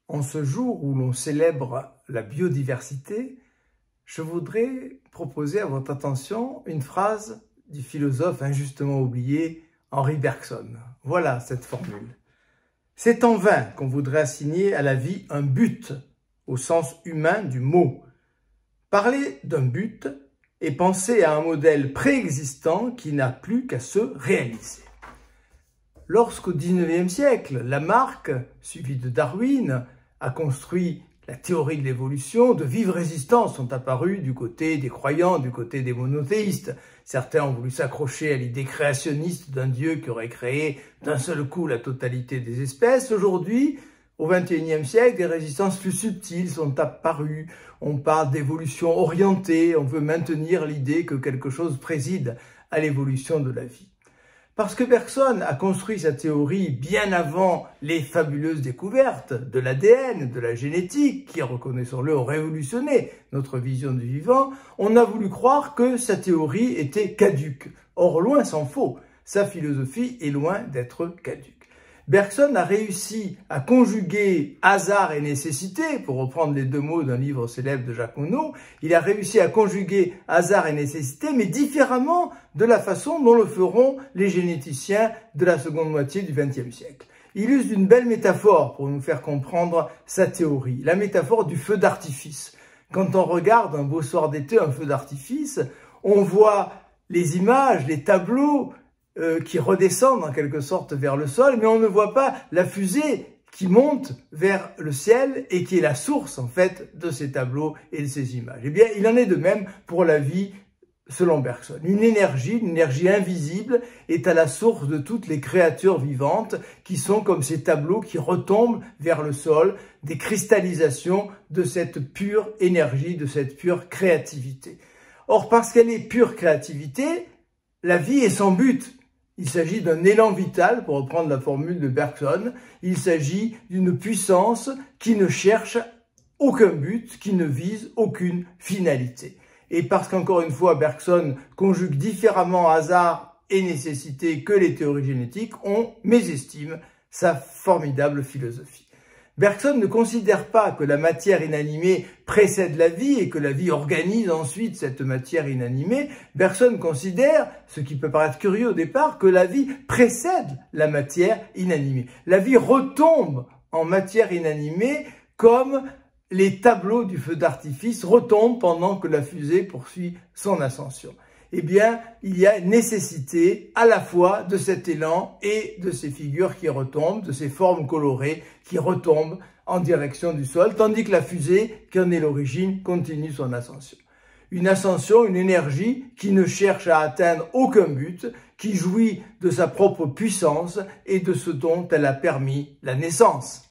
En ce jour où l'on célèbre la biodiversité, je voudrais proposer à votre attention une phrase du philosophe injustement oublié Henri Bergson. Voilà cette formule. C'est en vain qu'on voudrait assigner à la vie un but, au sens humain du mot. Parler d'un but et penser à un modèle préexistant qui n'a plus qu'à se réaliser. Lorsqu'au XIXe siècle, Lamarck, suivi de Darwin, a construit la théorie de l'évolution, de vives résistances sont apparues du côté des croyants, du côté des monothéistes. Certains ont voulu s'accrocher à l'idée créationniste d'un Dieu qui aurait créé d'un seul coup la totalité des espèces. Aujourd'hui, au XXIe siècle, des résistances plus subtiles sont apparues. On parle d'évolution orientée, on veut maintenir l'idée que quelque chose préside à l'évolution de la vie. Parce que Bergson a construit sa théorie bien avant les fabuleuses découvertes de l'ADN, de la génétique, qui, reconnaissons-le, ont révolutionné notre vision du vivant, on a voulu croire que sa théorie était caduque. Or, loin s'en faut, sa philosophie est loin d'être caduque. Bergson a réussi à conjuguer hasard et nécessité, pour reprendre les deux mots d'un livre célèbre de Jacques Monod, il a réussi à conjuguer hasard et nécessité, mais différemment de la façon dont le feront les généticiens de la seconde moitié du XXe siècle. Il use d'une belle métaphore pour nous faire comprendre sa théorie, la métaphore du feu d'artifice. Quand on regarde un beau soir d'été, un feu d'artifice, on voit les images, les tableaux, qui redescendent en quelque sorte vers le sol, mais on ne voit pas la fusée qui monte vers le ciel et qui est la source en fait de ces tableaux et de ces images. Eh bien, il en est de même pour la vie selon Bergson. Une énergie invisible est à la source de toutes les créatures vivantes qui sont comme ces tableaux qui retombent vers le sol, des cristallisations de cette pure énergie, de cette pure créativité. Or, parce qu'elle est pure créativité, la vie est sans but. Il s'agit d'un élan vital, pour reprendre la formule de Bergson. Il s'agit d'une puissance qui ne cherche aucun but, qui ne vise aucune finalité. Et parce qu'encore une fois, Bergson conjugue différemment hasard et nécessité que les théories génétiques, on mésestime sa formidable philosophie. Bergson ne considère pas que la matière inanimée précède la vie et que la vie organise ensuite cette matière inanimée. Bergson considère, ce qui peut paraître curieux au départ, que la vie précède la matière inanimée. La vie retombe en matière inanimée comme les tableaux du feu d'artifice retombent pendant que la fusée poursuit son ascension. Eh bien, il y a nécessité à la fois de cet élan et de ces figures qui retombent, de ces formes colorées qui retombent en direction du sol, tandis que la fusée, qui en est l'origine, continue son ascension. Une ascension, une énergie qui ne cherche à atteindre aucun but, qui jouit de sa propre puissance et de ce dont elle a permis la naissance.